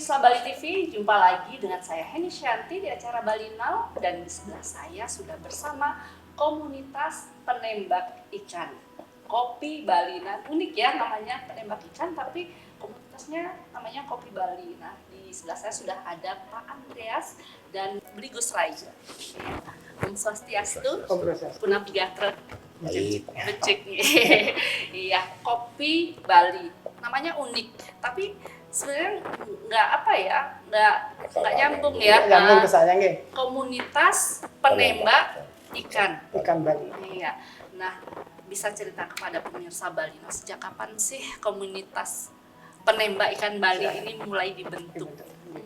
Pemirsa Bali TV, jumpa lagi dengan saya Heni Shanti di acara Bali Now, dan di sebelah saya sudah bersama komunitas penembak ikan Kopi Bali. Nah, unik ya namanya penembak ikan, tapi komunitasnya namanya Kopi Bali. Nah, di sebelah saya sudah ada Pak Andreas dan Brigus Raja. Om Swastiastu, Punah Bigatret, Becik. Iya, Kopi Bali. Namanya unik, tapi sebenarnya nggak nyambung ya. Nyambung kesannya nggih. Komunitas penembak ikan Bali. Iya. Nah, bisa cerita kepada pemirsa Bali, nah, sejak kapan sih komunitas penembak ikan Bali ini mulai dibentuk?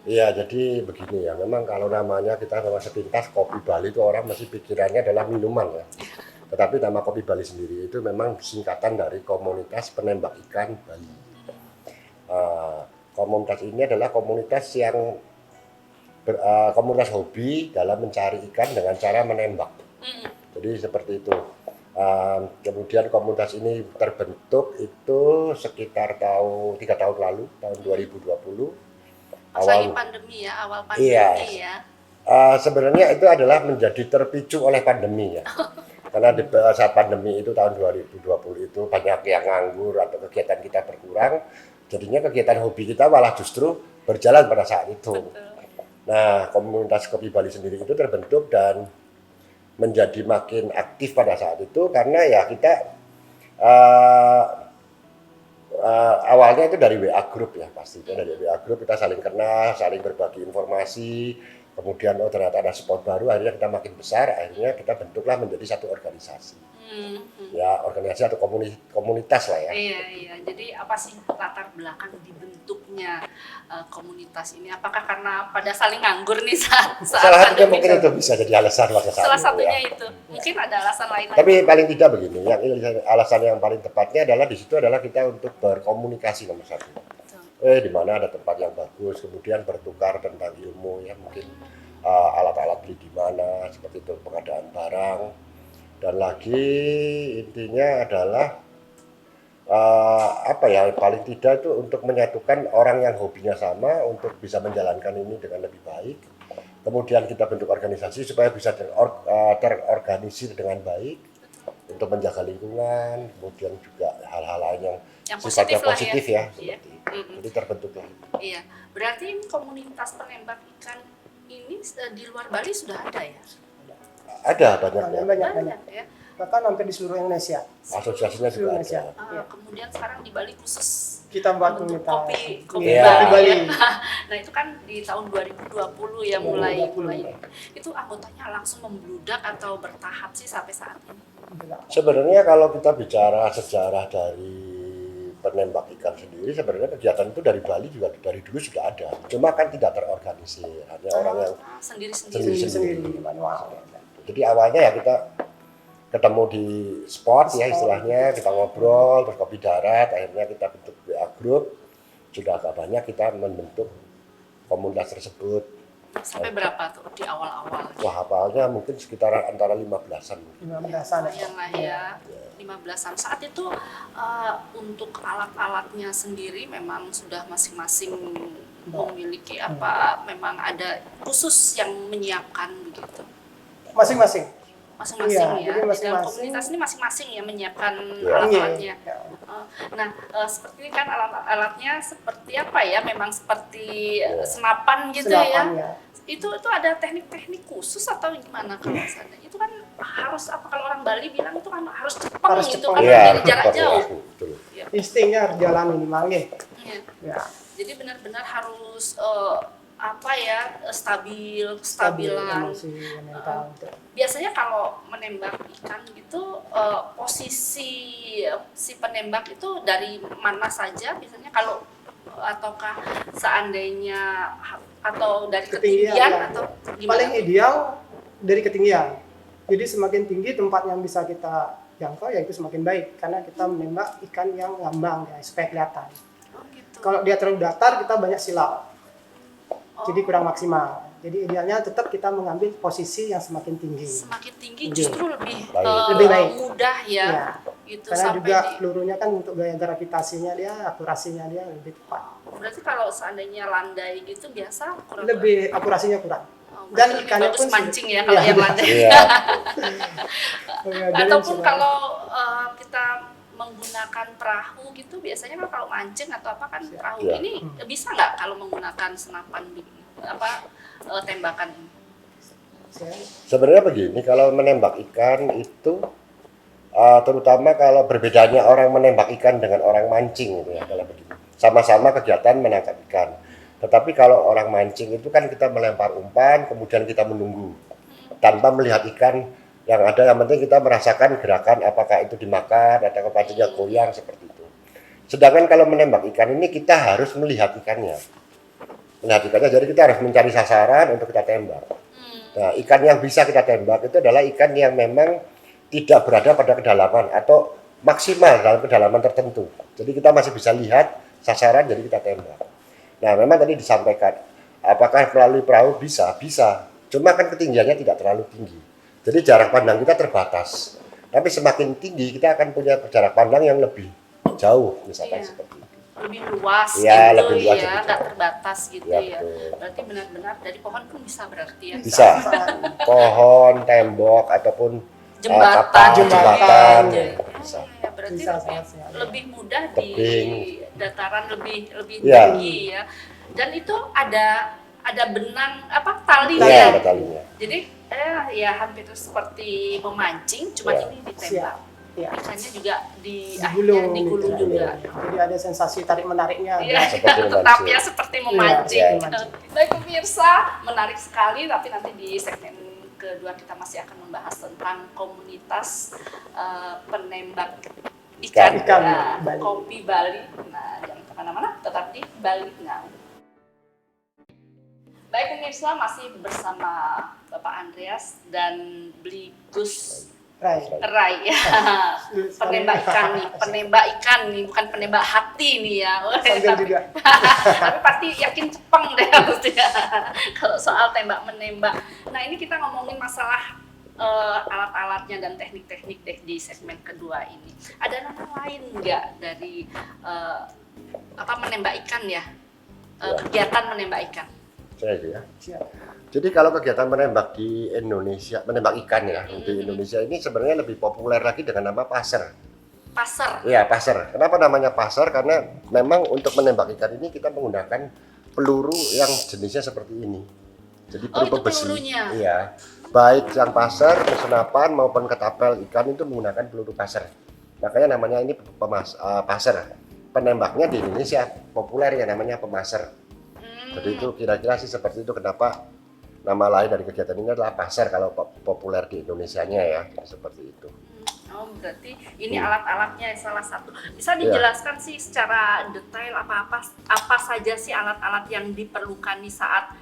Iya, jadi begini ya. Memang kalau namanya kita nama sepintas Kopi Bali itu orang masih pikirannya adalah minuman ya. Tetapi nama Kopi Bali sendiri itu memang singkatan dari komunitas penembak ikan Bali. Komunitas ini adalah komunitas yang komunitas hobi dalam mencari ikan dengan cara menembak. Jadi seperti itu. Kemudian komunitas ini terbentuk itu sekitar 3 tahun lalu, tahun 2020. Awal pandemi ya, iya, ya. Sebenarnya itu adalah menjadi terpicu oleh pandemi ya. Karena di saat pandemi itu tahun 2020 itu banyak yang nganggur atau kegiatan kita berkurang. Jadinya kegiatan hobi kita malah justru berjalan pada saat itu. Betul. Nah, komunitas Kopi Bali sendiri itu terbentuk dan menjadi makin aktif pada saat itu karena ya kita awalnya itu dari WA Group ya, pastinya dari WA Group kita saling kenal, saling berbagi informasi, kemudian ternyata ada spot baru, akhirnya kita makin besar, akhirnya kita bentuklah menjadi satu organisasi. Ya, organisasi atau komunitas lah ya. Iya. Jadi apa sih latar belakang dibentuknya komunitas ini? Apakah karena pada saling nganggur nih saat salah satunya mungkin itu bisa jadi alasan pada saat salah satunya ya. Itu. Mungkin ada alasan lain. Tapi paling tidak begini, yang alasan yang paling tepatnya adalah di situ adalah kita untuk berkomunikasi nomor satu. Di mana ada tempat yang bagus, kemudian bertukar tentang ilmu ya, mungkin alat-alat beli di mana, seperti itu pengadaan barang. Dan lagi intinya adalah paling tidak itu untuk menyatukan orang yang hobinya sama untuk bisa menjalankan ini dengan lebih baik. Kemudian kita bentuk organisasi supaya bisa terorganisir dengan baik untuk menjaga lingkungan, kemudian juga hal-hal lain yang sifatnya positif ya. Jadi terbentuklah. Iya, berarti komunitas penembak ikan ini di luar Bali sudah ada ya? Ada banyak ya. Bahkan hampir di seluruh Indonesia. Asosiasinya juga ada. Kemudian sekarang di Bali khusus kita buat kopi Bali. Nah, itu kan di tahun 2020 ya mulai. Itu anggotanya langsung membludak atau bertahap sih sampai saat ini? Sebenarnya kalau kita bicara sejarah dari penembak ikan sendiri, sebenarnya kegiatan itu dari Bali juga dari dulu sudah ada. Cuma kan tidak terorganisir, hanya orang yang sendiri-sendiri. Manual. Jadi awalnya ya kita ketemu di spot ya istilahnya, kita ngobrol, terus kopi darat, akhirnya kita bentuk WA Group. Sudah agak banyak kita membentuk komunitas tersebut. Sampai berapa tuh di awal-awal? Wah, awalnya mungkin sekitar antara 15-an. 15-an ya. 15-an. Saat itu untuk alat-alatnya sendiri memang sudah masing-masing memiliki apa? Memang ada khusus yang menyiapkan begitu? Masing-masing ya. Jadi dalam komunitas ini masing-masing ya menyiapkan alat-alatnya. Nah, seperti ini kan alat-alatnya seperti apa ya? Memang seperti senapan gitu ya. Itu ada teknik-teknik khusus atau gimana kalau misalnya? Itu kan harus apa kalau orang Bali bilang itu kan harus cepeng gitu kan dari jarak jauh. Ya. Instingnya harus jalan minimal ya. Jadi benar-benar harus stabilan. Biasanya kalau menembak ikan gitu posisi si penembak itu dari mana saja biasanya kalau ataukah seandainya atau dari ketinggian atau gimana? Paling ideal dari ketinggian. Jadi semakin tinggi tempat yang bisa kita jangkau ya itu semakin baik karena kita menembak ikan yang ngambang ya supaya kelihatan. Gitu. Kalau dia terlalu datar kita banyak silau. Jadi kurang maksimal. Jadi idealnya tetap kita mengambil posisi yang semakin tinggi. Semakin tinggi justru lebih baik. Mudah ya. Gitu Karena sampai juga di. pelurunya kan untuk gaya gravitasinya dia, akurasinya dia lebih tepat. Berarti kalau seandainya landai gitu biasa kurang. Lebih akurasinya kurang. Oh, Dan berarti lebih ikannya bagus pun mancing ya sudah- kalau iya. yang landai. Iya. Ya, jadi Ataupun sudah- kalau kita menggunakan perahu gitu, biasanya kan kalau mancing atau apa kan perahu Iya. ini bisa nggak kalau menggunakan senapan tembakan ini? saya Sebenarnya begini, kalau menembak ikan itu terutama kalau berbedanya orang menembak ikan dengan orang mancing itu ya, kalau begini. Sama-sama kegiatan menangkap ikan. Tetapi kalau orang mancing itu kan kita melempar umpan, kemudian kita menunggu tanpa melihat ikan yang ada. Yang penting kita merasakan gerakan apakah itu dimakan atau pancingnya goyang seperti itu. Sedangkan kalau menembak ikan ini kita harus melihat ikannya. Melihat ikannya, jadi kita harus mencari sasaran untuk kita tembak. Nah, ikan yang bisa kita tembak itu adalah ikan yang memang tidak berada pada kedalaman atau maksimal dalam kedalaman tertentu. Jadi kita masih bisa lihat sasaran, jadi kita tembak. Nah, memang tadi disampaikan, apakah melalui perahu bisa? Bisa. Cuma kan ketinggiannya tidak terlalu tinggi. Jadi jarak pandang kita terbatas. Tapi semakin tinggi kita akan punya jarak pandang yang lebih jauh, misalkan Iya. seperti itu. Lebih luas Iya, gitu lebih luas, ya, lebih nggak jauh. terbatas gitu Ya, ya. betul. Berarti benar-benar dari pohon pun bisa berarti ya. Bisa. Pohon, tembok, ataupun Jembatan, kapal, jembatan. Jadi, Bisa. ya, berarti Bisa, lebih, sangat. lebih mudah Tebing. di dataran lebih Iya. tinggi ya. Dan itu ada benang tali Iya, ya. ada talinya. Jadi ya hampir seperti memancing, cuma Iya. ini ditembak. ya Ikannya juga di digulung, digulung gitu. juga. Jadi ada sensasi tarik menariknya. Iya, Seperti tetap memancing. ya seperti memancing. Iya, memancing. Baik pemirsa, menarik sekali. Tapi nanti di segmen kedua kita masih akan membahas tentang komunitas penembak ikan, Ikan, nah, Bali. Kopi Bali. Nah, jangan kemana-mana, tetap di Bali Now. Baik pemirsa, masih bersama Bapak Andreas dan Bli Gus Right. Rai ya. penembak ikan nih, bukan penembak hati nih ya. Sambil juga. Tapi pasti yakin cepeng deh maksudnya kalau soal tembak menembak. Nah ini kita ngomongin masalah alat-alatnya dan teknik-teknik deh di segmen kedua ini. Ada nama lain nggak dari menembak ikan ya? Kegiatan menembak ikan. Saya itu ya. Siap. Jadi kalau kegiatan menembak di Indonesia, menembak ikan ya, di Indonesia ini sebenarnya lebih populer lagi dengan nama pasar. Pasar. Iya, pasar. Kenapa namanya pasar? Karena memang untuk menembak ikan ini kita menggunakan peluru yang jenisnya seperti ini. Jadi peluru itu besi. pelurunya. Iya. Baik yang pasar, senapan maupun ketapel ikan itu menggunakan peluru pasar. Makanya namanya ini pasar. Penembaknya di Indonesia populer ya namanya pemasar. Jadi itu kira-kira sih seperti itu kenapa nama lain dari kegiatan ini adalah pasar kalau populer di Indonesianya ya. Jadi seperti itu. Oh berarti ini alat-alatnya salah satu. Bisa dijelaskan sih secara detail apa saja sih alat-alat yang diperlukan di saat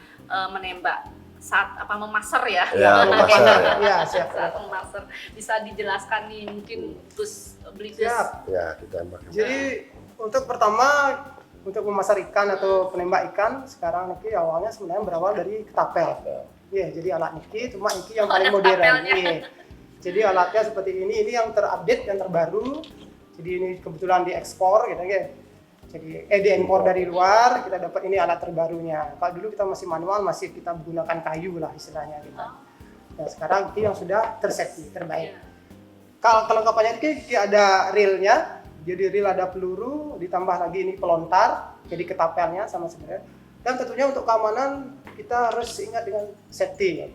menembak, saat memasar ya? Ya, memasar ya. Ya, siap. Saat memasar bisa dijelaskan nih mungkin Gus Bli Gus. Siap. Ya, kita Jadi untuk pertama untuk memasar ikan atau penembak ikan sekarang niki awalnya sebenarnya berawal dari ketapel. Iya, jadi alat niki cuma niki yang paling ada modern. ketapelnya. Iya. Jadi alatnya seperti ini yang terupdate, yang terbaru. Jadi ini kebetulan diekspor gitu ya. Jadi diimpor dari luar, kita dapat ini alat terbarunya. Kalau dulu kita masih manual, masih kita menggunakan kayu lah istilahnya gitu. Nah, sekarang ini yang sudah tersafety, terbaik. Kalau kelengkapannya ini ada reelnya. Jadi reel ada peluru, ditambah lagi ini pelontar, jadi ketapelnya sama sebenarnya. Dan tentunya untuk keamanan kita harus ingat dengan safety.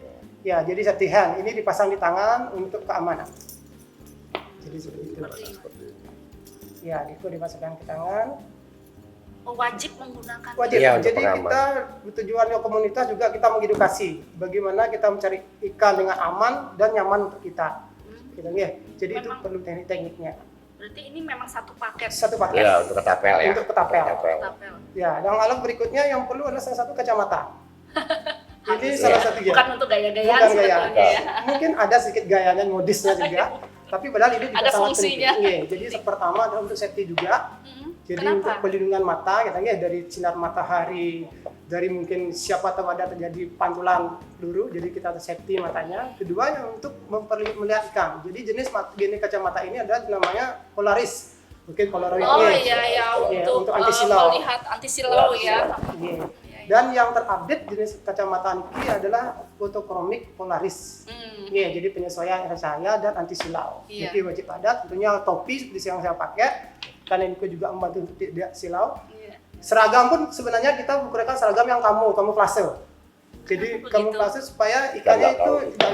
Ya, jadi safety hand ini dipasang di tangan untuk keamanan. Jadi seperti itu. Ya, itu dimasukkan ke tangan. Wajib menggunakan. Wajib. Iya, untuk Jadi pengaman. kita tujuannya komunitas juga kita mengedukasi bagaimana kita mencari ikan dengan aman dan nyaman untuk kita. Gitu ya. Jadi itu Memang- perlu teknik-tekniknya. Berarti ini memang satu paket. Satu paket. Ya, untuk ketapel ya. Untuk ketapel. Ketapel. Ya, yang alat berikutnya yang perlu adalah salah satu kacamata. Ini Harus salah ya. satu Bukan untuk gaya-gayaan Bukan gaya. sebetulnya ya. Mungkin ada sedikit gayanya, modisnya juga. Tapi padahal ini juga Ada sangat fungsinya. penting. Iya, jadi pertama adalah untuk safety juga. Jadi untuk Kenapa? pelindungan mata, kita ya dari sinar matahari, dari mungkin siapa tahu ada terjadi pantulan peluru, jadi kita safety matanya. Kedua yang untuk melihat ikan. Jadi jenis kacamata ini adalah namanya Polaris. Mungkin Polaroid. Oh iya ya, untuk anti silau. Melihat anti silau ya. Iya. Dan yang terupdate jenis kacamata Niki adalah fotokromik Polaris. Iya, jadi penyesuaian cahaya dan anti silau. Iya. Jadi wajib ada. Tentunya topi seperti yang saya pakai, karena Niki juga membantu untuk tidak silau. Iya. Seragam pun sebenarnya kita menggunakan seragam yang kamuflase. Jadi kamuflase supaya ikannya itu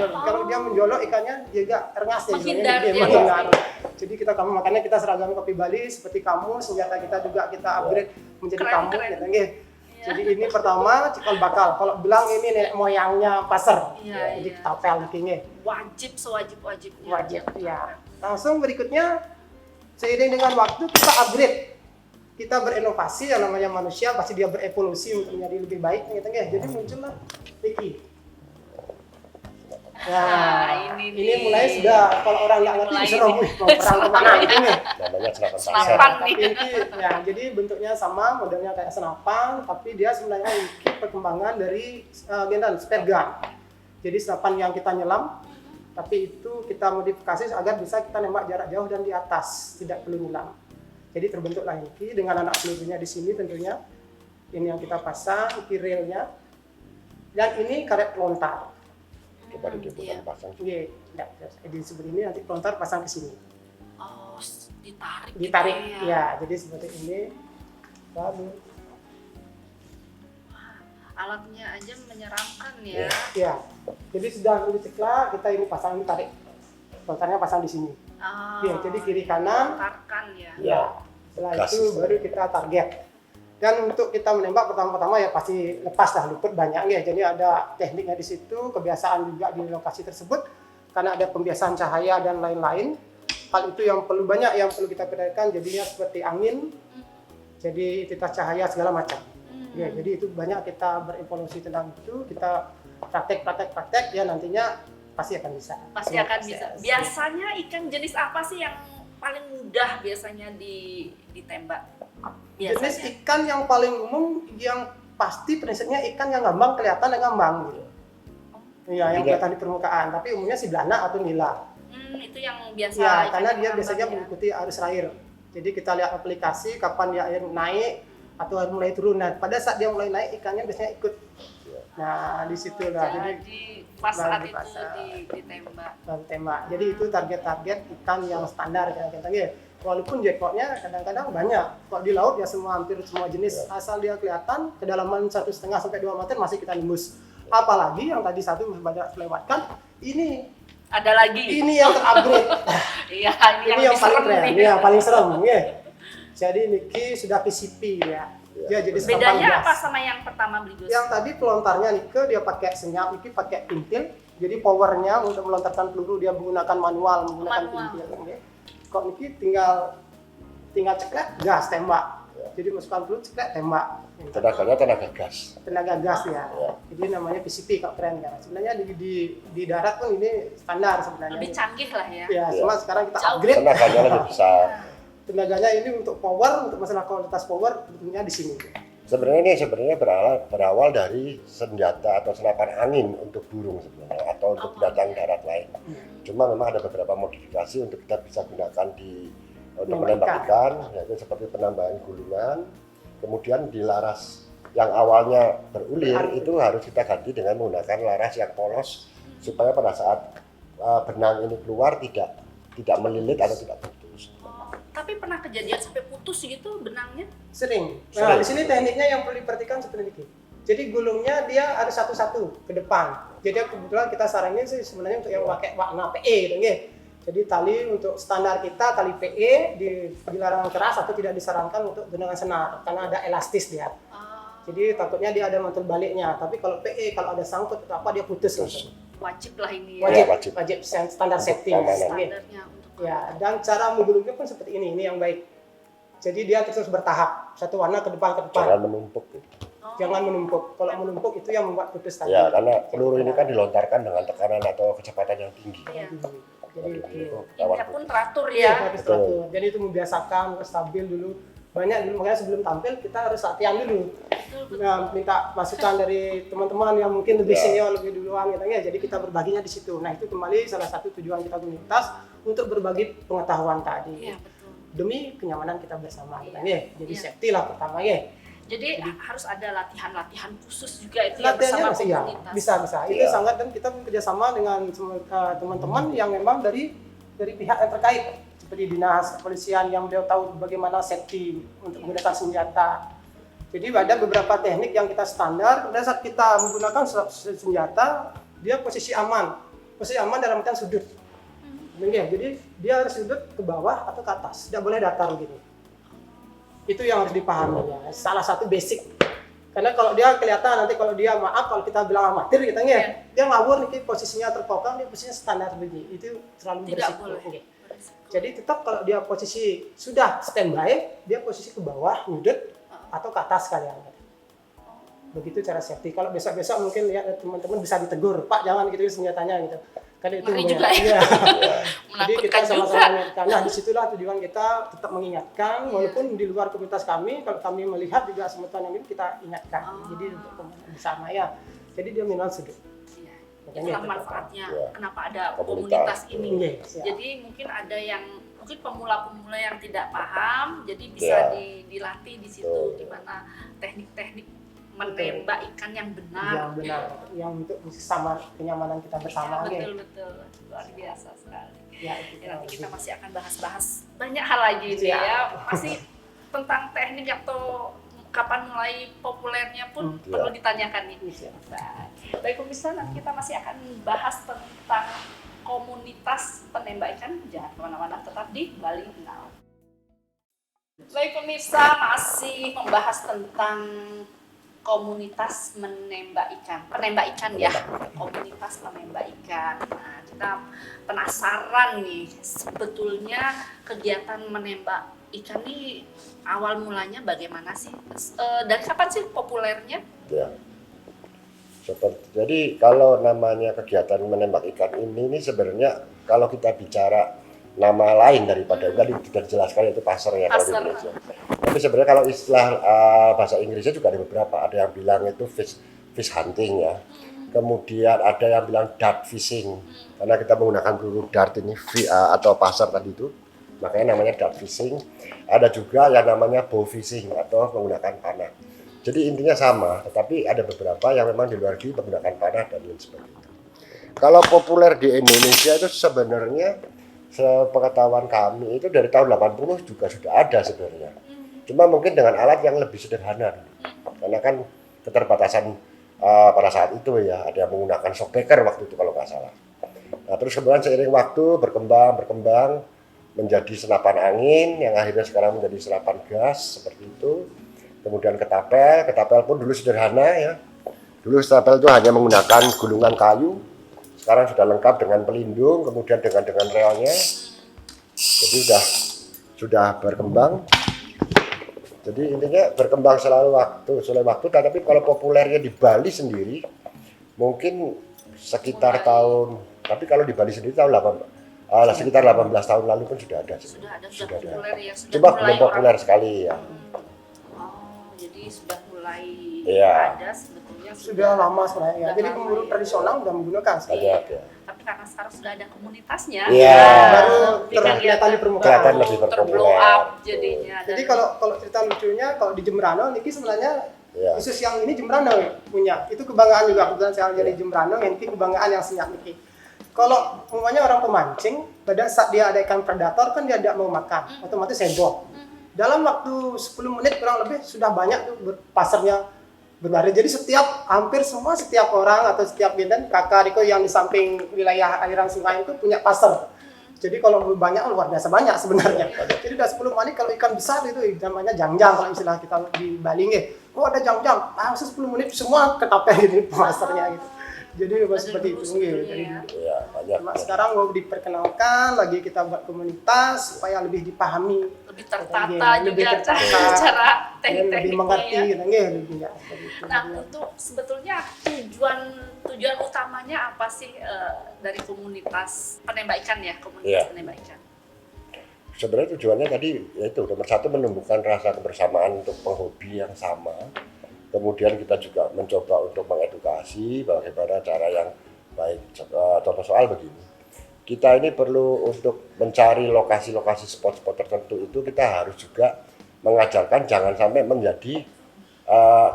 kalau dia menjolok ikannya juga rengas ya, Menghindar dia dia. menghindar. Jadi makanya kita seragam kopi Bali seperti kamu, senjata kita juga kita upgrade menjadi Keren, kamu keren. gitu nggih. Jadi ini pertama cikal bakal. Kalau bilang ini nenek moyangnya pasar. Iya, Jadi iya. tapel niki. Wajib sewajib-wajibnya. Wajib ya. Langsung berikutnya seiring dengan waktu kita upgrade. Kita berinovasi, yang namanya manusia pasti dia berevolusi untuk menjadi lebih baik gitu nggih. Jadi muncullah Niki. Nah, ini ini nih. mulai sudah kalau orang nggak ngerti Mulai serem nih. mau perang kemana gitu nih. Namanya senapan Senapan pasar. nih. Ini ya, jadi bentuknya sama, modelnya kayak senapan, tapi dia sebenarnya ini perkembangan dari gendang spare gun. Jadi senapan yang kita nyelam, tapi itu kita modifikasi agar bisa kita nembak jarak jauh dan di atas, tidak perlu nyelam. Jadi terbentuklah ini dengan anak pelurunya di sini tentunya. Ini yang kita pasang, ini railnya, dan ini karet pelontar. Coba dibuka Iya. pasang. Iya, di sebelah ini nanti pelontar pasang ke sini. Oh, ditarik. Ditarik, gitu ya. Jadi seperti ini. Lalu, Alatnya aja menyeramkan ya. ya. Jadi sudah diceklak, kita ini pasang, ini tarik. Pelontarnya pasang di sini. Oh, Iya, jadi kiri kanan. Tarkan ya. Ya. Setelah Gas itu sistem. baru kita target. Dan untuk kita menembak pertama-tama ya pasti lepas lah, luput banyak ya. Jadi ada tekniknya di situ, kebiasaan juga di lokasi tersebut karena ada pembiasaan cahaya dan lain-lain. Hal itu yang perlu banyak yang perlu kita perhatikan, jadinya seperti angin, jadi intensitas cahaya segala macam. Ya, jadi itu banyak kita berevolusi tentang itu, kita praktek ya nantinya pasti akan bisa. Pasti akan bisa. Biasanya ikan jenis apa sih yang paling mudah biasanya ditembak? Jenis Biasanya. ikan yang paling umum yang pasti prinsipnya ikan yang ngambang kelihatan dan ngambang gitu. Iya, yang kelihatan di permukaan, tapi umumnya si belana atau nila. Itu yang biasa. Ya, ikan karena dia ngambang biasanya ya. mengikuti arus air. Jadi kita lihat aplikasi kapan dia air naik atau air mulai turun. Nah, pada saat dia mulai naik ikannya biasanya ikut. Nah, di situ lah. Jadi pas saat baru itu pasang. ditembak. Baru tembak. Jadi itu target-target ikan yang standar kadang-kadang. Walaupun jackpotnya kadang-kadang banyak. Kalau di laut ya hampir semua jenis. Asal dia kelihatan kedalaman 1,5 sampai 2 meter masih kita nembus. Apalagi yang tadi satu banyak lewatkan, ini Ada lagi. yang terupgrade. Iya, Ini yang paling serem keren, nih. ini yang paling serem. Ya. Jadi Niki sudah PCP ya. Dia jadi senapan Bedanya gas. apa sama yang pertama beli Gus? Yang tadi pelontarnya Nike dia pakai senyap, Niki pakai pintil. Jadi powernya untuk melontarkan peluru dia menggunakan manual, menggunakan Manual. pintil. Ya. Kok Niki tinggal ceklek gas tembak. Jadi masukkan peluru ceklek tembak. Tenaganya tenaga gas. Tenaga gas ya. Ya. Jadi namanya PCP kok keren kan. Sebenarnya di darat pun ini standar sebenarnya. Lebih canggih lah ya. Ya, cuma sekarang kita Jauh. upgrade. Tenaganya lebih besar. Tenaganya ini untuk power, untuk masalah kualitas power tentunya di sini. Sebenarnya berawal dari senjata atau senapan angin untuk burung sebenarnya atau untuk binatang darat lain. Cuma memang ada beberapa modifikasi untuk kita bisa gunakan untuk menembak ikan, yaitu seperti penambahan gulungan. Kemudian di laras yang awalnya berulir itu harus kita ganti dengan menggunakan laras yang polos supaya pada saat benang ini keluar tidak melilit atau tidak putus. Tapi pernah kejadian sampai putus gitu benangnya? Sering. Sering. Nah, di sini tekniknya yang perlu diperhatikan seperti ini. Jadi gulungnya dia ada satu-satu ke depan. Jadi kebetulan kita saranin sih sebenarnya untuk yang pakai warna PE gitu nggih. Jadi tali untuk standar kita tali PE dilarang keras atau tidak disarankan untuk dengan senar karena ada elastis dia. Jadi takutnya dia ada mantul baliknya. Tapi kalau PE kalau ada sangkut atau apa dia putus langsung. Wajib lah ini ya. Wajib. Wajib standar safety. Standar. Standarnya untuk Ya, dan cara menggulungnya pun seperti ini yang baik. Jadi dia terus bertahap, satu warna ke depan. Jangan menumpuk. Jangan menumpuk. Kalau menumpuk itu yang membuat putus tadi. Ya, karena peluru ini kan dilontarkan dengan tekanan atau kecepatan yang tinggi. Iya. Jadi itu. Ininya pun teratur Iya, ya. harus teratur. Jadi itu membiasakan, harus stabil dulu. Banyak dulu makanya sebelum tampil kita harus latihan dulu. minta masukan dari teman-teman yang mungkin lebih senior, lebih duluan gitu ya. Jadi kita berbaginya di situ. Nah, itu kembali salah satu tujuan kita komunitas untuk berbagi pengetahuan tadi. Iya, betul. Demi kenyamanan kita bersama gitu ya. Jadi safety lah pertama ya. Jadi harus ada latihan-latihan khusus juga itu yang Latihannya bersama masih komunitas. bisa. Itu sangat, dan kita bekerjasama dengan teman-teman yang memang dari pihak yang terkait, seperti dinas kepolisian yang beliau tahu bagaimana safety untuk menggunakan senjata. Jadi ada beberapa teknik yang kita standar. Pada saat kita menggunakan senjata, dia posisi aman dalam artian sudut. Jadi dia harus sudut ke bawah atau ke atas, tidak boleh datar gitu. Itu yang harus dipahami ya. Salah satu basic. Karena kalau dia kelihatan nanti kalau dia kalau kita bilang amatir gitu ya, dia ngawur nih posisinya terpokok, dia posisinya standar begini. Itu terlalu berisiko. Jadi tetap kalau dia posisi sudah standby, dia posisi ke bawah, sudut atau ke atas kalian. Begitu cara safety. Kalau besok-besok mungkin ya teman-teman bisa ditegur, Pak jangan gitu senjatanya gitu. Karena itu juga ya. Jadi kita sama-sama mengingatkan. Nah, disitulah tujuan kita tetap mengingatkan, walaupun di luar komunitas kami, kalau kami melihat juga semuanya ini kita ingatkan. Jadi untuk bersama ya. Jadi dia minimal sudut. Itulah manfaatnya. Kenapa ada komunitas ini? Jadi mungkin ada yang pemula-pemula yang tidak paham, jadi bisa dilatih di situ gimana teknik-teknik menembak ikan yang benar. Yang untuk sama kenyamanan kita bersama. Betul, luar biasa sekali. Nanti kita masih akan bahas banyak hal lagi ini ya, masih tentang teknik atau kapan mulai populernya pun perlu ditanyakan nih. Baik pemirsa, nanti kita masih akan bahas tentang komunitas penembak ikan. Jangan kemana-mana, tetap di Bali Now. Baik pemirsa, masih membahas tentang komunitas penembak ikan ya, komunitas penembak ikan. Nah, kita penasaran nih, sebetulnya kegiatan menembak ikan ini awal mulanya bagaimana sih? Dari kapan sih populernya? Ya. Jadi kalau namanya kegiatan menembak ikan ini sebenarnya kalau kita bicara nama lain daripada tadi sudah dijelaskan itu passer ya kalau di Indonesia. Tapi sebenarnya kalau istilah bahasa Inggrisnya juga ada beberapa. Ada yang bilang itu fish hunting ya. Kemudian ada yang bilang dart fishing karena kita menggunakan peluru dart ini atau passer tadi itu, makanya namanya dart fishing. Ada juga yang namanya bow fishing atau menggunakan panah. Jadi intinya sama, tetapi ada beberapa yang memang di luar negeri menggunakan panah dan lain sebagainya. Kalau populer di Indonesia itu sebenarnya sepengetahuan kami itu dari tahun 80 juga sudah ada sebenarnya. Cuma mungkin dengan alat yang lebih sederhana. Karena kan keterbatasan pada saat itu ya, ada yang menggunakan shockbreaker waktu itu kalau nggak salah. Nah, terus kemudian seiring waktu berkembang menjadi senapan angin yang akhirnya sekarang menjadi senapan gas seperti itu. Kemudian ketapel pun dulu sederhana ya. Dulu ketapel itu hanya menggunakan gulungan kayu. Sekarang sudah lengkap dengan pelindung, kemudian dengan reelnya. Jadi sudah berkembang. Jadi intinya berkembang selalu waktu. Tapi kalau populernya di Bali sendiri, mungkin sekitar tahun. Tapi kalau di Bali sendiri tahun sekitar 18 tahun lalu pun sudah ada. Sudah populer ya. Cuma belum populer sekali ya. Jadi sudah mulai ada sebetulnya. Sudah lama sebenarnya. Jadi pemburu tradisional sudah menggunakan sekali. Tapi karena sekarang sudah ada komunitasnya, baru kelihatan di permukaan. Terblow up jadinya. Jadi kalau cerita lucunya, kalau di Jembrano, Niki sebenarnya khusus yang ini Jembrano punya. Itu kebanggaan juga. Kebetulan saya jadi Jembrano, Niki kebanggaan yang senyap Niki. Kalau umumnya orang pemancing, pada saat dia ada ikan predator kan dia tidak mau makan, otomatis heboh. Dalam waktu 10 menit kurang lebih sudah banyak tuh pasarnya berlari. Jadi hampir semua setiap orang atau setiap bidan kakak Riko yang di samping wilayah aliran sungai itu punya pasar. Jadi kalau banyak luar biasa banyak sebenarnya. Jadi udah 10 menit kalau ikan besar itu namanya jangjang kalau istilah kita di Bali nggih. Oh ada jangjang, langsung 10 menit semua ketapel di pasarnya gitu. Jadi seperti itu sekarang mau diperkenalkan lagi kita buat komunitas supaya lebih dipahami, lebih tertata juga cara teknik-tekniknya lebih mengerti ya. Nah, untuk sebetulnya tujuan utamanya apa sih dari komunitas penembak ikan ya, penembak ikan? Sebenarnya tujuannya tadi yaitu nomor satu menumbuhkan rasa kebersamaan untuk penghobi yang sama. Kemudian kita juga mencoba untuk mengedukasi bagaimana cara yang baik. Contoh soal begini, kita ini perlu untuk mencari lokasi-lokasi spot-spot tertentu itu kita harus juga mengajarkan jangan sampai menjadi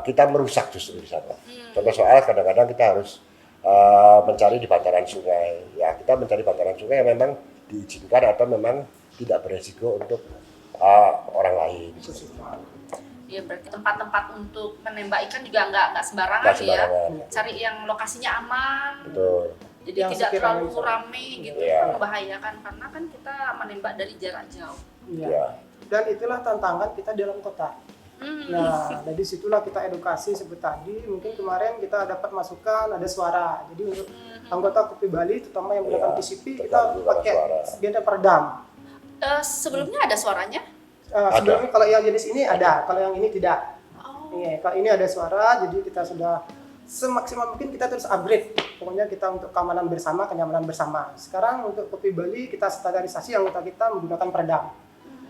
kita merusak justru di sana. Contoh soal kadang-kadang kita harus mencari di bantaran sungai. Ya kita mencari bantaran sungai yang memang diizinkan atau memang tidak beresiko untuk orang lain. Ya berarti tempat-tempat untuk menembak ikan juga nggak sembarangan, Nggak sembarangan. ya. Cari yang lokasinya aman. Betul. Jadi Yang tidak sekiranya terlalu bisa. rame gitu, Iya. membahayakan karena kan kita menembak dari jarak jauh. Iya. Ya. Dan itulah tantangan kita dalam kota. Nah, dari situlah kita edukasi seperti tadi. Mungkin kemarin kita dapat masukan ada suara. Jadi untuk anggota Kopi Bali, terutama yang menggunakan Iya, PCP, kita terganggu sama pakai suara. senjata peredam. Sebelumnya ada suaranya? Sebelumnya kalau yang jenis ini ada, kalau yang ini tidak. Oh. Iya, kalau ini ada suara, jadi kita sudah semaksimal mungkin kita terus upgrade. Pokoknya kita untuk keamanan bersama, kenyamanan bersama. Sekarang untuk Kopi Bali kita standarisasi anggota kita menggunakan peredam.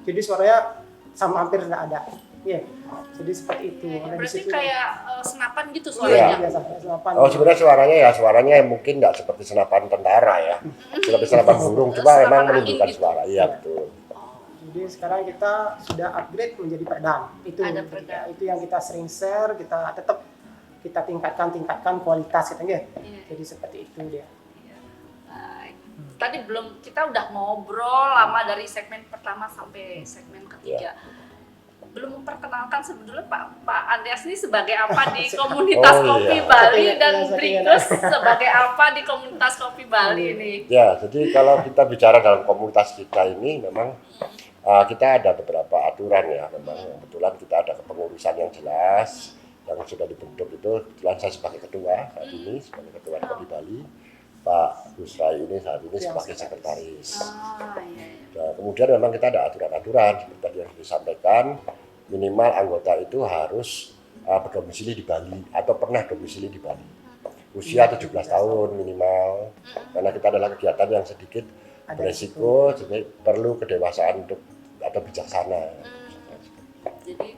Jadi suaranya sama hampir tidak ada. Iya, jadi seperti itu. Ya, Nah, di berarti situ- kayak senapan gitu Iya, suaranya. biasa senapan. Oh sebenarnya suaranya mungkin nggak seperti senapan tentara ya, seperti senapan burung, cuma Senapan memang angin menimbulkan gitu. suara. Iya betul. Jadi sekarang kita sudah upgrade menjadi peredam. Itu Ada peredam. itu yang kita sering share, kita tetap kita tingkatkan kualitas katanya. Iya. Jadi seperti itu dia. Iya. Baik. Tadi kita udah ngobrol lama dari segmen pertama sampai segmen ketiga. Belum memperkenalkan sebetulnya Pak Andreas ini sebagai apa di komunitas Oh, Kopi iya. Bali Iya, dan iya, Brigus sebagai apa di komunitas Kopi Bali ini? Ya, jadi kalau kita bicara dalam komunitas kita ini memang kita ada beberapa aturan ya. Memang kebetulan kita ada kepengurusan yang jelas yang sudah dibentuk itu. Kebetulan saya sebagai ketua saat ini, sebagai ketua Kopi Bali. Pak Gus Rai ini saat ini Yang sebagai sekretaris. sekretaris. Iya. Nah, kemudian memang kita ada aturan-aturan seperti tadi yang disampaikan, minimal anggota itu harus berdomisili di Bali atau pernah domisili di Bali. Usia 17 tahun minimal, karena kita adalah kegiatan yang sedikit Ada beresiko, jadi perlu kedewasaan untuk atau bijaksana. Jadi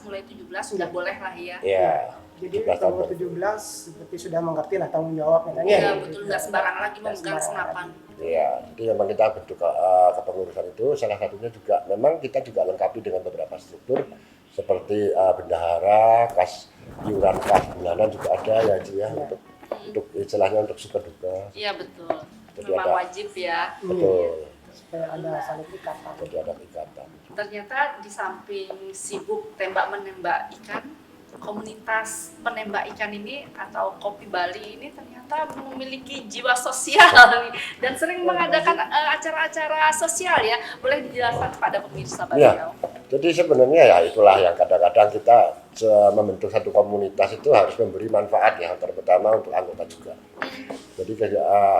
mulai 17 sudah boleh lah ya. Ya, Jadi 17 tahun. umur 17 seperti sudah mengerti lah tanggung jawab katanya. Iya betul, nggak sembarangan lagi Nggak memegang sembarangan. senapan. Ya, jadi memang kita bentuk kepengurusan itu salah satunya juga memang kita juga lengkapi dengan beberapa struktur seperti bendahara, kas iuran kas bulanan juga ada ya Ci, ya untuk istilahnya untuk suka duka. Iya betul. Jadi Memang ada- wajib ya. Betul. Supaya ada saling ikatan. Jadi ada ikatan. Ternyata di samping sibuk tembak menembak ikan, komunitas penembak ikan ini atau Kopi Bali ini ternyata memiliki jiwa sosial nih, dan sering mengadakan acara-acara sosial ya. Boleh dijelaskan kepada pemirsa Ya. Bali? Jadi sebenarnya ya itulah yang kadang-kadang kita membentuk satu komunitas itu harus memberi manfaat ya, terutama untuk anggota juga. Jadi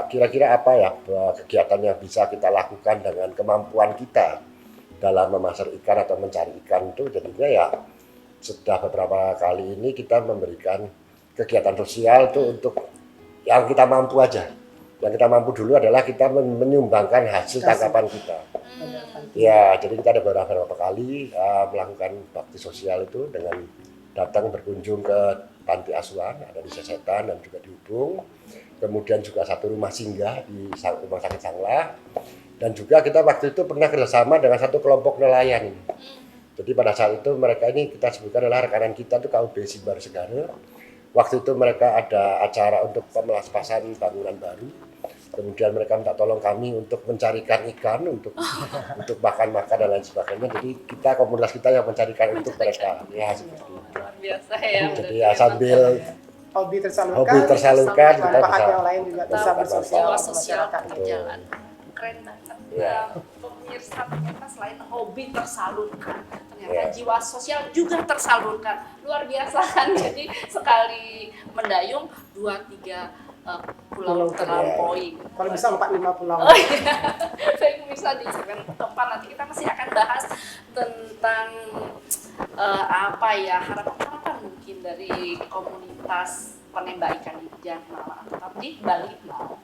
kira-kira apa ya kegiatan yang bisa kita lakukan dengan kemampuan kita dalam memasar ikan atau mencari ikan itu, jadinya ya sudah beberapa kali ini kita memberikan kegiatan sosial itu untuk yang kita mampu aja. Yang kita mampu dulu adalah kita menyumbangkan hasil tangkapan kita. Ya, jadi kita ada beberapa kali melakukan bakti sosial itu dengan datang berkunjung ke panti asuhan, ada di Sesetan dan juga di Ubung. Kemudian juga satu rumah singgah di Rumah Sakit Sanglah. Dan juga kita waktu itu pernah kerjasama dengan satu kelompok nelayan. Jadi pada saat itu mereka ini kita sebutkan adalah rekanan kita itu KUB Simbar Segara. Waktu itu mereka ada acara untuk pemelaspasan bangunan baru. Kemudian mereka minta tolong kami untuk mencarikan ikan untuk makan-makan dan lain sebagainya. Jadi kita komunitas kita yang mencarikan untuk mereka. Ya seperti itu. Luar biasa ya. Jadi ya sambil Hobi tersalurkan, hobi tersalurkan kita manfaat bisa. yang lain juga bisa Tahu bersosial jiwa sama sosial masyarakat. berjalan. Keren banget. Iya. Pemirsa ternyata selain hobi tersalurkan, ternyata Iya. jiwa sosial juga tersalurkan. Luar biasa kan. Jadi sekali mendayung 2-3 pulau Pulau terlampaui. Kalau bisa 4-5 pulau. Oh iya. Baik pemirsa, di segmen keempat nanti kita masih akan bahas tentang apa ya harapan mungkin dari komunitas penembak ikan di Janmala, tetap di Bali Now.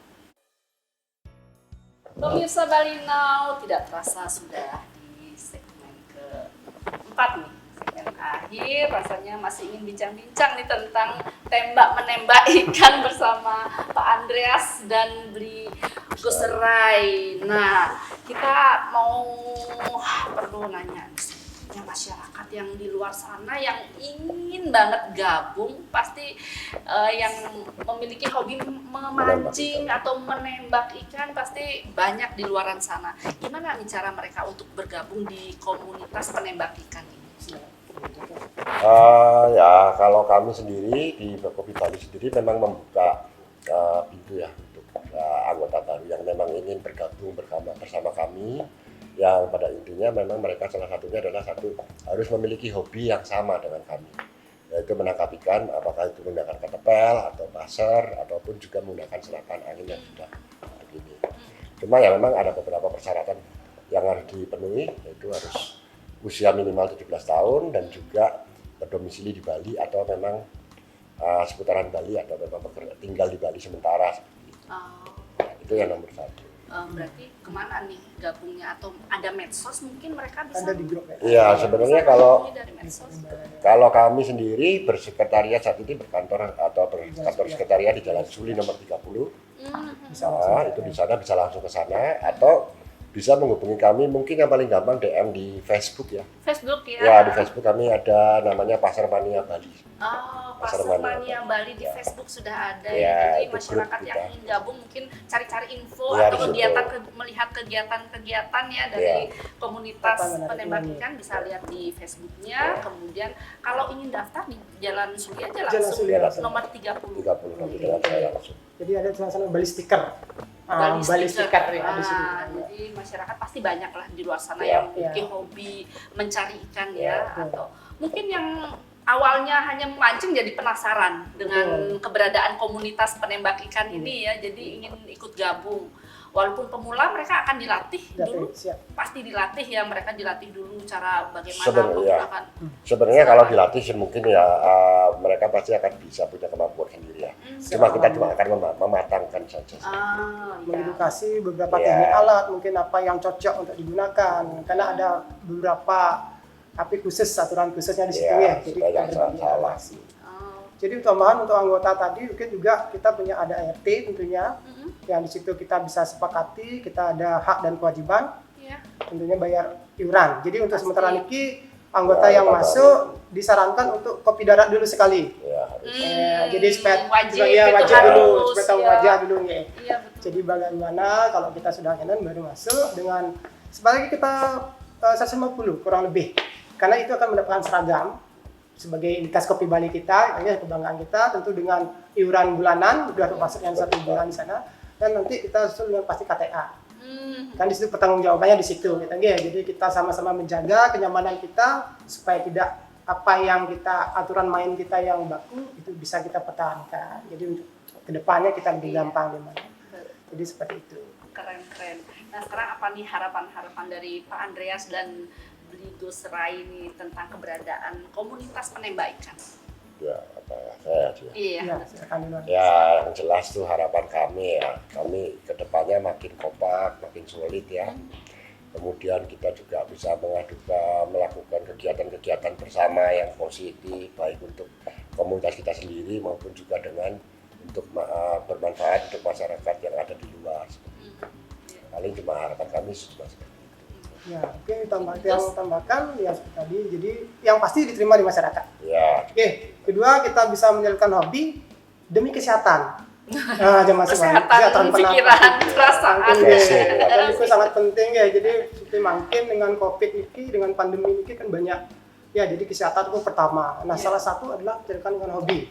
Pemirsa Bali Now, tidak terasa sudah di segmen keempat nih, segmen akhir. terakhir rasanya masih ingin bincang-bincang nih tentang tembak-menembak ikan bersama Pak Andreas dan Bli Gusrai. Nah, kita perlu nanya yang masyarakat yang di luar sana yang ingin banget gabung, pasti yang memiliki hobi memancing atau menembak ikan pasti banyak di luaran sana. Gimana nih cara mereka untuk bergabung di komunitas penembak ikan ini? Ya kalau kami sendiri di Kopi Bali sendiri memang membuka pintu ya untuk anggota baru yang memang ingin bergabung bersama kami, yang pada intinya memang mereka salah satunya adalah harus memiliki hobi yang sama dengan kami, yaitu menangkap ikan, apakah itu menggunakan ketepel atau pasar ataupun juga menggunakan senapan angin yang sudah begini. Cuma ya memang ada beberapa persyaratan yang harus dipenuhi, yaitu harus usia minimal 17 tahun dan juga berdomisili di Bali atau memang seputaran Bali atau memang tinggal di Bali sementara. Itu yang nomor 1. Berarti kemana nih gabungnya, atau ada medsos mungkin mereka bisa? Ada di grup ya? Iya, sebenarnya kalau kami sendiri bersekretariat saat ini berkantor sekretariat di Jalan Suli nomor 30. Itu di sana bisa langsung ke sana atau bisa menghubungi kami, mungkin yang paling gampang DM di Facebook ya. Facebook ya? Ya, di Facebook kami ada namanya Pasar Mania Bali. Pasar Mania Bali di Facebook sudah ada ya. Jadi masyarakat yang ingin gabung mungkin cari-cari info ya, atau melihat kegiatan-kegiatan ya dari komunitas penembak ikan bisa lihat di Facebooknya. Kemudian kalau ingin daftar di Jalan Suli aja langsung nomor 30. 30 nanti dengan saya langsung. Jadi ada sana Bali stiker. Bali stiker ya, di situ. Jadi masyarakat pasti banyak lah di luar sana yang memiliki hobi mencari ikan atau mungkin yang awalnya hanya memancing jadi penasaran dengan keberadaan komunitas penembak ikan ini ya, jadi ingin ikut gabung. Walaupun pemula mereka akan dilatih dulu, pasti dilatih ya, mereka dilatih dulu cara bagaimana menggunakan. Sebenarnya kalau dilatih mungkin ya mereka pasti akan bisa punya kemampuan sendiri ya. Cuma kita akan mematangkan saja. Mengedukasi beberapa teknik alat, mungkin apa yang cocok untuk digunakan, karena ada beberapa aturan khususnya di situ ya. Jadi kita berbagi informasi. Jadi tambahan untuk anggota tadi mungkin juga kita punya ada ART tentunya, yang di situ kita bisa sepakati, kita ada hak dan kewajiban, tentunya bayar iuran. Jadi untuk sementara niki anggota yang masuk disarankan untuk kopi darat dulu sekali. Jadi supaya wajib dulu, supaya tahu wajah dulu ya. Jadi bagaimana kalau kita sudah kenan baru masuk dengan sebagai kita 150 kurang lebih, karena itu akan mendapatkan seragam sebagai identitas Kopi Bali kita, ini kebanggaan kita, tentu dengan iuran bulanan, sudah termasuk yang 1 bulan di sana, dan nanti kita susul dengan pasti KTA. Kan di situ pertanggungjawabannya di situ, jadi kita sama-sama menjaga kenyamanan kita supaya tidak apa yang kita aturan main kita yang baku itu bisa kita pertahankan. Jadi untuk kedepannya kita lebih gampang gimana. Jadi seperti itu. Keren. Nah sekarang apa nih harapan dari Pak Andreas dan Bli Gusrai ini tentang keberadaan komunitas penembak ikan? Yang jelas tuh harapan kami ya, kami kedepannya makin kompak, makin solid ya. Kemudian kita juga bisa melakukan kegiatan-kegiatan bersama yang positif, baik untuk komunitas kita sendiri maupun juga untuk bermanfaat untuk masyarakat yang ada di luar. Paling cuma harapan kami cuma seperti itu. Ya, oke, tambahkan ya seperti tadi. Jadi yang pasti diterima di masyarakat. Oke, kedua kita bisa menjalankan hobi demi kesehatan. Kesehatan pikiran, perasaan. Dan itu sangat penting ya. Jadi makin dengan COVID ini, dengan pandemi ini kan banyak ya. Jadi kesehatan itu pertama. Nah, salah satu adalah menjalankan dengan hobi.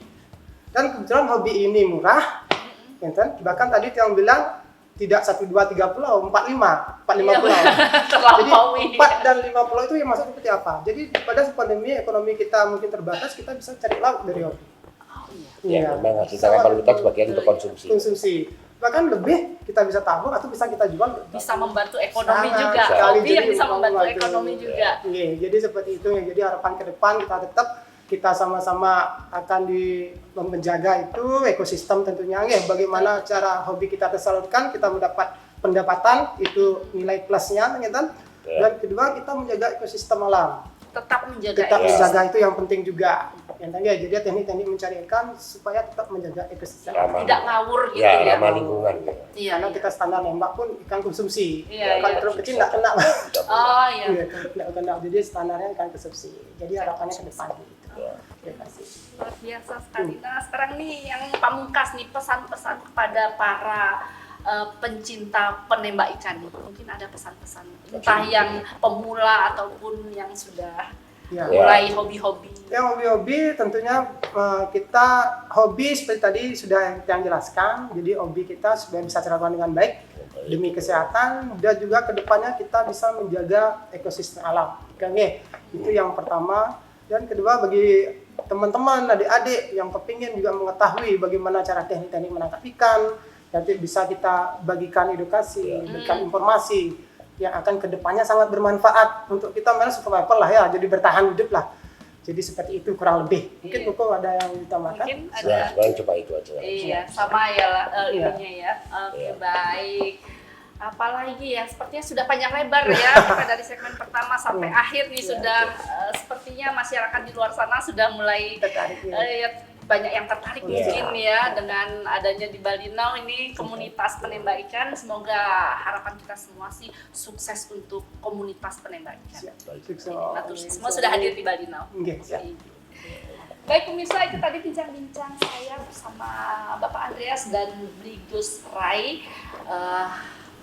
Dan kebetulan hobi ini murah, bahkan tadi yang bilang tidak 1, 2, 3 pulau, 4, 5 pulau. Jadi 4 dan 5 pulau itu yang masuk seperti apa? Jadi pada pandemi ekonomi kita mungkin terbatas, kita bisa cari lauk dari hobi. Memang hasilnya kapalitas bagian untuk konsumsi. Bahkan lebih kita bisa tabung atau bisa kita jual. Bisa membantu ekonomi juga. Hobi yang bisa membantu ekonomi juga. Jadi seperti itu ya. Jadi harapan ke depan kita sama-sama akan menjaga itu ekosistem tentunya ya, bagaimana cara hobi kita tersalurkan, kita mendapat pendapatan itu nilai plusnya dan kedua kita menjaga ekosistem alam. tetap menjaga tetap ekosistem. menjaga itu yang penting juga. Yang tadi ya, jadi teknik-teknik mencari ikan supaya tetap menjaga ekosistem. Ramah. Tidak ngawur gitu Ya, ya. ramah lingkungan gitu. Iya, Karena iya. kita standar nembak pun ikan konsumsi. Iya, Kalau iya. terlalu kecil nggak kena. Oh iya. Iya, nggak kena. Jadi standarnya ikan konsumsi. Jadi harapannya ke depan gitu. Ya. Terima kasih. Luar biasa sekali. Nah sekarang nih yang pamungkas nih pesan-pesan kepada para pencinta penembak ikan nih. Mungkin ada pesan-pesan entah yang pemula ataupun yang sudah Ya. mulai hobi-hobi. Yang hobi-hobi tentunya kita hobi seperti tadi sudah yang jelaskan. Jadi hobi kita supaya bisa terlakukan dengan baik demi kesehatan dan juga kedepannya kita bisa menjaga ekosistem alam. Oke, itu yang pertama. Dan kedua bagi teman-teman adik-adik yang kepingin juga mengetahui bagaimana cara teknik-teknik menangkap ikan, nanti bisa kita bagikan edukasi, berikan informasi yang akan kedepannya sangat bermanfaat untuk kita malah survival lah ya, jadi bertahan hidup lah. Jadi seperti itu kurang lebih. Mungkin Iya. Koko ada yang ditambahkan? Mungkin Ya, ada. sebenarnya cuma itu aja. Iya, sama ya lah Iya. ininya ya. Oke, Iya. baik. Apalagi ya, sepertinya sudah panjang lebar ya kita dari segmen pertama sampai akhir nih Iya, sudah sepertinya masyarakat di luar sana sudah mulai Tertarik ya. ya, banyak yang tertarik Iya. mungkin ya dengan adanya di Bali Now ini komunitas penembak ikan. Semoga harapan kita semua sih sukses untuk komunitas penembak ikan. Siap. Baik. Sukses. Nah, semua sudah hadir di Bali Now. Oke, siap. Baik pemirsa, itu tadi bincang-bincang saya bersama Bapak Andreas dan Brigus Rai,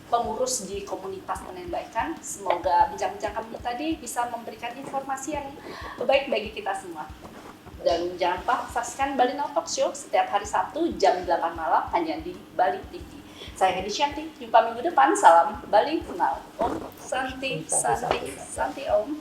pengurus di komunitas penembak ikan. Semoga bincang-bincang kami tadi bisa memberikan informasi yang baik bagi kita semua. Dan jangan lupa saksikan Bali Now Talk Show setiap hari Sabtu jam 8 malam hanya di Bali TV. Saya Hedi Shanti, jumpa minggu depan. Salam Bali Now. Om Santi, Santi, Santi Om.